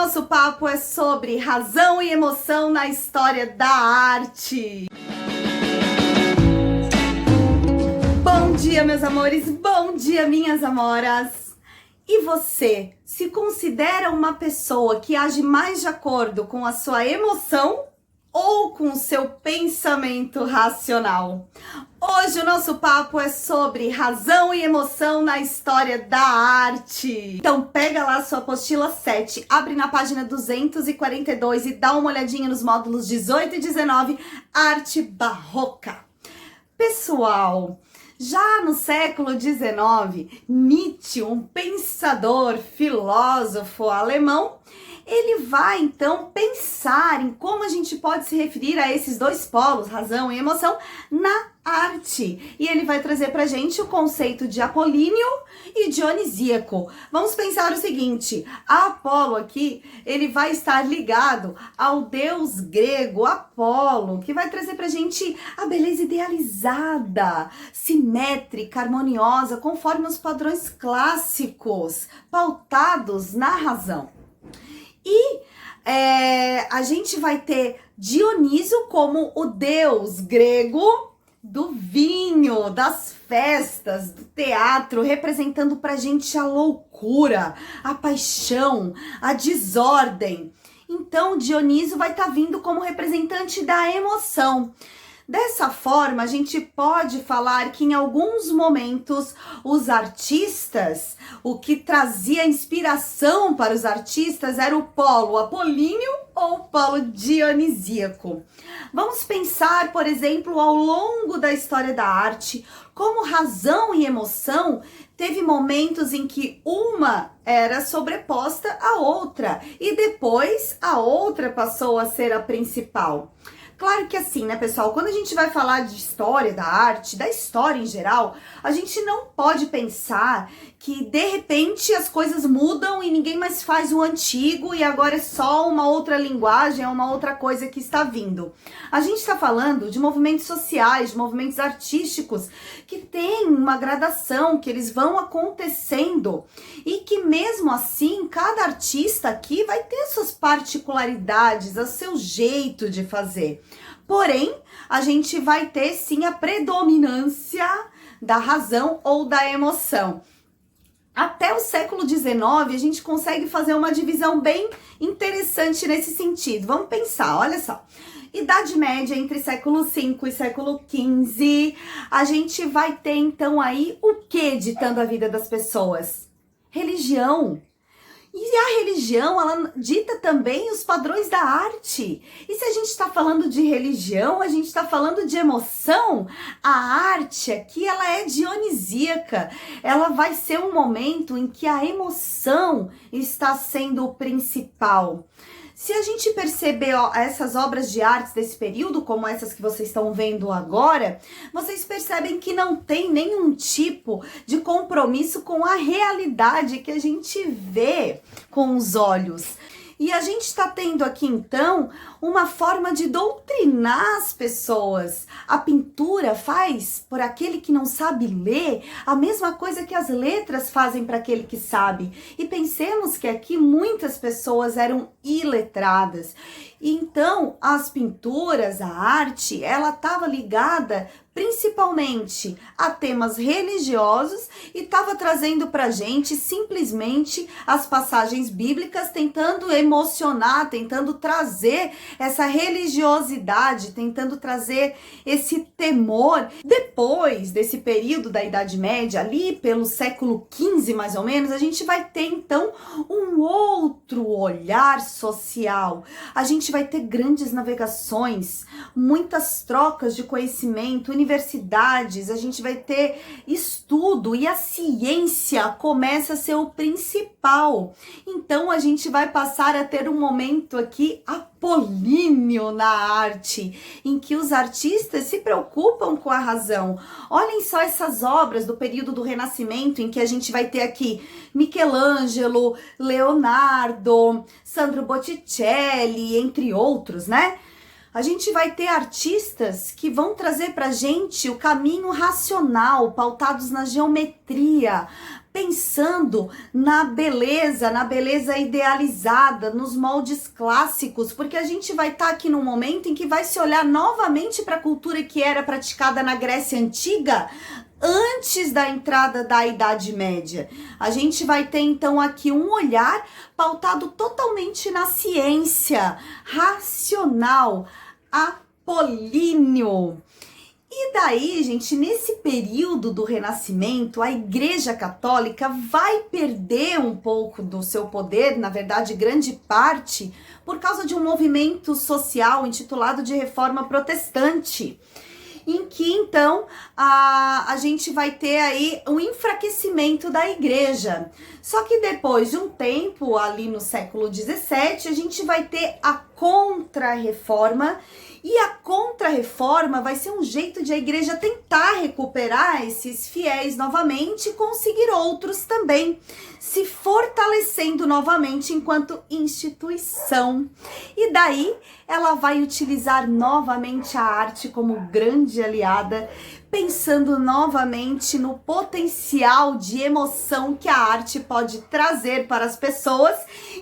nosso papo é sobre razão e emoção na história da arte. Bom dia, meus amores, bom dia, minhas amoras. E você, se considera uma pessoa que age mais de acordo com a sua emoção ou com o seu pensamento racional? Hoje o nosso papo é sobre razão e emoção na história da arte. Então pega lá a sua apostila 7, abre na página 242 e dá uma olhadinha nos módulos 18 e 19, Arte Barroca. Pessoal, já no século XIX, Nietzsche, um pensador, filósofo alemão, ele vai então pensar em como a gente pode se referir a esses dois polos, razão e emoção, na arte. E ele vai trazer pra gente o conceito de apolíneo e dionisíaco. Vamos pensar o seguinte, Apolo aqui, ele vai estar ligado ao deus grego Apolo, que vai trazer pra gente a beleza idealizada, simétrica, harmoniosa, conforme os padrões clássicos, pautados na razão. E a gente vai ter Dioniso como o deus grego do vinho, das festas, do teatro, representando pra gente a loucura, a paixão, a desordem. Então, Dioniso vai estar vindo como representante da emoção. Dessa forma, a gente pode falar que em alguns momentos os artistas, o que trazia inspiração para os artistas era o polo apolíneo ou o polo dionisíaco. Vamos pensar, por exemplo, ao longo da história da arte, como razão e emoção teve momentos em que uma era sobreposta à outra e depois a outra passou a ser a principal. Claro que assim, né, pessoal, quando a gente vai falar de história da arte, da história em geral, a gente não pode pensar que de repente as coisas mudam e ninguém mais faz o antigo e agora é só uma outra linguagem, é uma outra coisa que está vindo. A gente está falando de movimentos sociais, de movimentos artísticos que tem uma gradação, que eles vão acontecendo e que mesmo assim, cada artista aqui vai ter suas particularidades, o seu jeito de fazer. Porém, a gente vai ter sim a predominância da razão ou da emoção. Até o século XIX, a gente consegue fazer uma divisão bem interessante nesse sentido. Vamos pensar, olha só. Idade Média, entre século V e século XV, a gente vai ter então aí o que ditando a vida das pessoas? Religião. E a religião, ela dita também os padrões da arte. E se a gente está falando de religião, a gente está falando de emoção, a arte aqui, ela é dionisíaca. Ela vai ser um momento em que a emoção está sendo o principal. Se a gente perceber essas obras de arte desse período, como essas que vocês estão vendo agora, vocês percebem que não tem nenhum tipo de compromisso com a realidade que a gente vê com os olhos. E a gente está tendo aqui, então, uma forma de doutrinar as pessoas. A pintura faz, por aquele que não sabe ler, a mesma coisa que as letras fazem para aquele que sabe. E pensemos que aqui muitas pessoas eram iletradas. Então, as pinturas, a arte, ela estava ligada principalmente a temas religiosos e estava trazendo pra gente simplesmente as passagens bíblicas, tentando emocionar, tentando trazer essa religiosidade, tentando trazer esse temor. Depois desse período da Idade Média, ali pelo século XV mais ou menos, a gente vai ter então um outro olhar social. A gente vai ter grandes navegações, muitas trocas de conhecimento, universidades, a gente vai ter estudo e a ciência começa a ser o principal. Então a gente vai passar a ter um momento aqui apolíneo na arte, em que os artistas se preocupam com a razão. Olhem só essas obras do período do Renascimento, em que a gente vai ter aqui Michelangelo, Leonardo, Sandro Botticelli, entre outros, né? A gente vai ter artistas que vão trazer pra gente o caminho racional, pautados na geometria, pensando na beleza idealizada, nos moldes clássicos, porque a gente vai estar aqui num momento em que vai se olhar novamente para a cultura que era praticada na Grécia Antiga, antes da entrada da Idade Média. A gente vai ter então aqui um olhar pautado totalmente na ciência, racional, apolíneo. E daí, gente, nesse período do Renascimento, a Igreja Católica vai perder um pouco do seu poder, na verdade, grande parte, por causa de um movimento social intitulado de Reforma Protestante, em que então a gente vai ter aí um enfraquecimento da igreja. Só que depois de um tempo, ali no século XVII, a gente vai ter a Contra-Reforma, e a Contra-Reforma vai ser um jeito de a igreja tentar recuperar esses fiéis novamente e conseguir outros também, se fortalecendo novamente enquanto instituição. E daí ela vai utilizar novamente a arte como grande aliada, pensando novamente no potencial de emoção que a arte pode trazer para as pessoas,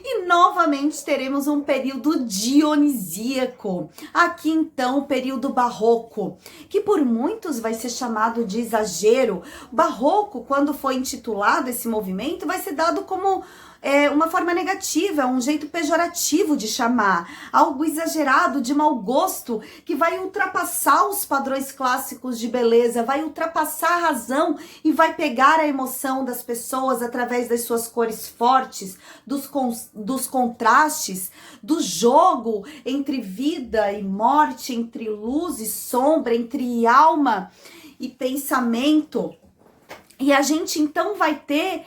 e novamente teremos um período dionisíaco. Aqui então o período barroco, que por muitos vai ser chamado de exagero. Barroco, quando foi intitulado esse movimento, vai ser dado como uma forma negativa, um jeito pejorativo de chamar, algo exagerado, de mau gosto, que vai ultrapassar os padrões clássicos de beleza, vai ultrapassar a razão e vai pegar a emoção das pessoas através das suas cores fortes, dos contrastes, do jogo entre vida e morte, entre luz e sombra, entre alma e pensamento. E a gente então vai ter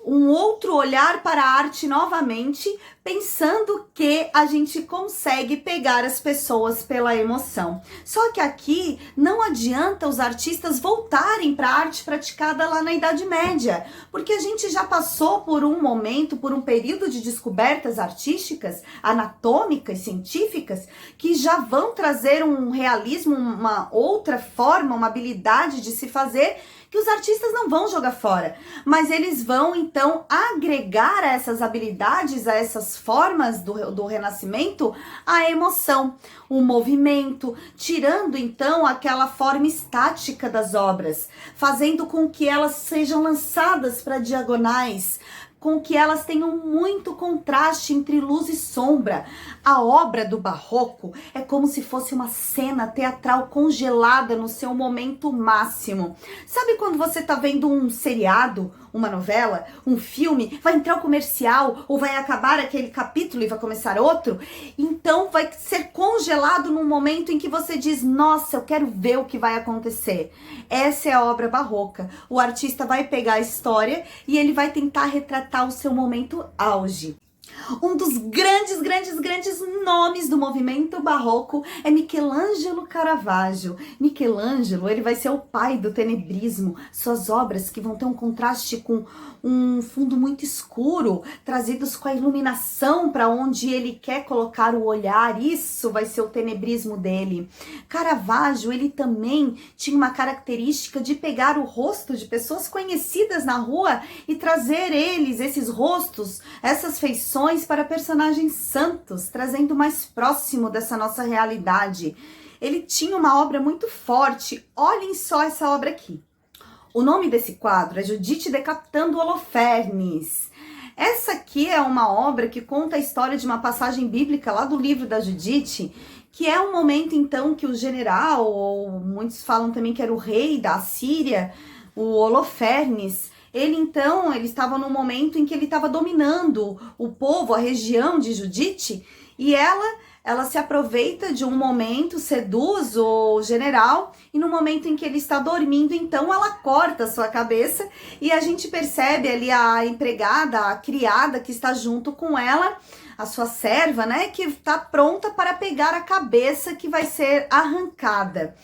um outro olhar para a arte novamente, pensando que a gente consegue pegar as pessoas pela emoção. Só que aqui não adianta os artistas voltarem para a arte praticada lá na Idade Média, porque a gente já passou por um momento, por um período de descobertas artísticas, anatômicas, científicas, que já vão trazer um realismo, uma outra forma, uma habilidade de se fazer, que os artistas não vão jogar fora, mas eles vão então agregar a essas habilidades, a essas formas do Renascimento, a emoção, o movimento, tirando então aquela forma estática das obras, fazendo com que elas sejam lançadas para diagonais, com que elas tenham muito contraste entre luz e sombra. A obra do Barroco é como se fosse uma cena teatral congelada no seu momento máximo. Sabe quando você tá vendo um seriado, uma novela, um filme, vai entrar o comercial ou vai acabar aquele capítulo e vai começar outro? Então vai ser congelado num momento em que você diz, nossa, eu quero ver o que vai acontecer. Essa é a obra barroca. O artista vai pegar a história e ele vai tentar retratar o seu momento auge. Um dos grandes nomes do movimento barroco é Michelangelo Caravaggio. Michelangelo, ele vai ser o pai do tenebrismo. Suas obras que vão ter um contraste com um fundo muito escuro, trazidos com a iluminação para onde ele quer colocar o olhar. Isso vai ser o tenebrismo dele. Caravaggio, ele também tinha uma característica de pegar o rosto de pessoas conhecidas na rua e trazer esses rostos, essas feições para personagens santos, trazendo mais próximo dessa nossa realidade. Ele tinha uma obra muito forte. Olhem só essa obra aqui. O nome desse quadro é Judite decapitando Holofernes. Essa aqui é uma obra que conta a história de uma passagem bíblica lá do livro da Judite, que é um momento então que o general, ou muitos falam também que era o rei da Assíria, o Holofernes, ele estava num momento em que ele estava dominando o povo, a região de Judite, e ela se aproveita de um momento, seduz o general, e no momento em que ele está dormindo, então ela corta a sua cabeça, e a gente percebe ali a empregada, a criada que está junto com ela, a sua serva, né, que está pronta para pegar a cabeça que vai ser arrancada.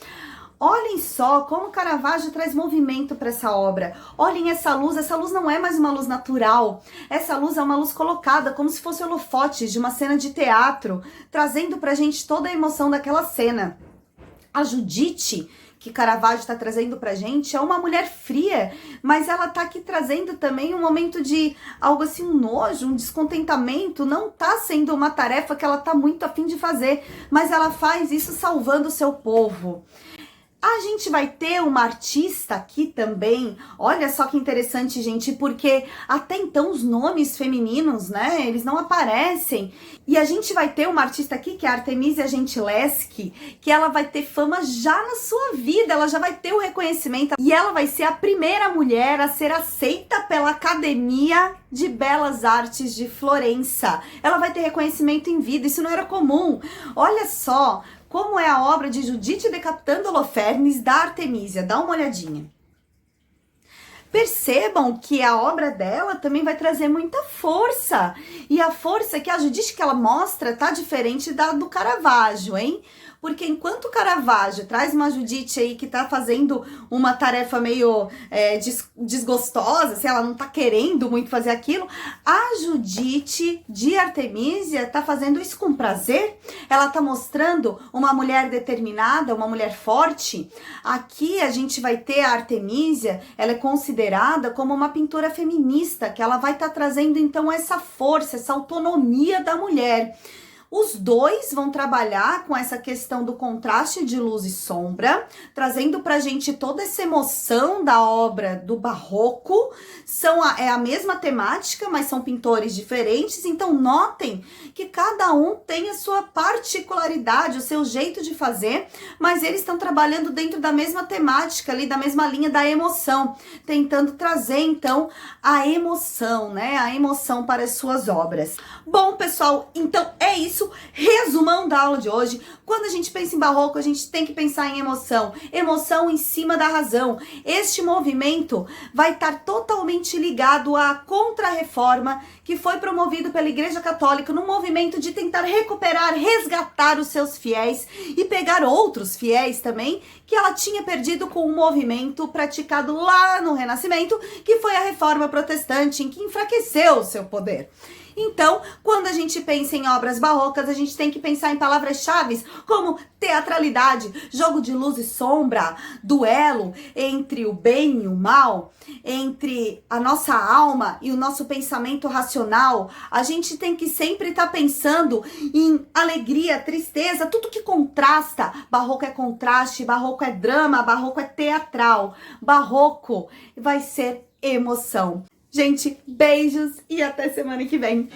Olhem só como Caravaggio traz movimento para essa obra. Olhem essa luz não é mais uma luz natural. Essa luz é uma luz colocada como se fosse holofotes de uma cena de teatro, trazendo pra gente toda a emoção daquela cena. A Judite, que Caravaggio está trazendo pra gente é uma mulher fria, mas ela tá aqui trazendo também um momento de algo assim, um nojo, um descontentamento. Não tá sendo uma tarefa que ela tá muito afim de fazer, mas ela faz isso salvando o seu povo. A gente vai ter uma artista aqui também, olha só que interessante, gente, porque até então os nomes femininos, né, eles não aparecem. E a gente vai ter uma artista aqui, que é a Artemisia Gentileschi, que ela vai ter fama já na sua vida, ela já vai ter o reconhecimento. E ela vai ser a primeira mulher a ser aceita pela Academia de Belas Artes de Florença. Ela vai ter reconhecimento em vida, isso não era comum. Olha só como é a obra de Judite Decapitando Holofernes, da Artemisia. Dá uma olhadinha. Percebam que a obra dela também vai trazer muita força. E a força que a Judite que ela mostra tá diferente da do Caravaggio, hein? Porque enquanto o Caravaggio traz uma Judite aí que tá fazendo uma tarefa meio desgostosa, assim, ela não tá querendo muito fazer aquilo, a Judite de Artemisia tá fazendo isso com prazer. Ela tá mostrando uma mulher determinada, uma mulher forte. Aqui a gente vai ter a Artemisia, ela é considerada como uma pintora feminista, que ela vai estar trazendo então essa força, essa autonomia da mulher. Os dois vão trabalhar com essa questão do contraste de luz e sombra, trazendo pra gente toda essa emoção da obra do barroco. É a mesma temática, mas são pintores diferentes, então notem que cada um tem a sua particularidade, o seu jeito de fazer, mas eles estão trabalhando dentro da mesma temática ali, da mesma linha da emoção, tentando trazer então a emoção, né? A emoção para as suas obras. Bom, pessoal, então é isso. Resumão da aula de hoje. Quando a gente pensa em barroco, a gente tem que pensar em emoção. Emoção em cima da razão. Este movimento vai estar totalmente ligado à Contra-Reforma, que foi promovido pela Igreja Católica num movimento de tentar recuperar, resgatar os seus fiéis e pegar outros fiéis também, que ela tinha perdido com um movimento praticado lá no Renascimento, que foi a Reforma Protestante, em que enfraqueceu o seu poder. Então, quando a gente pensa em obras barrocas, a gente tem que pensar em palavras-chave como teatralidade, jogo de luz e sombra, duelo entre o bem e o mal, entre a nossa alma e o nosso pensamento racional. A gente tem que sempre estar pensando em alegria, tristeza, tudo que contrasta. Barroco é contraste, barroco é drama, barroco é teatral. Barroco vai ser emoção. Gente, beijos e até semana que vem.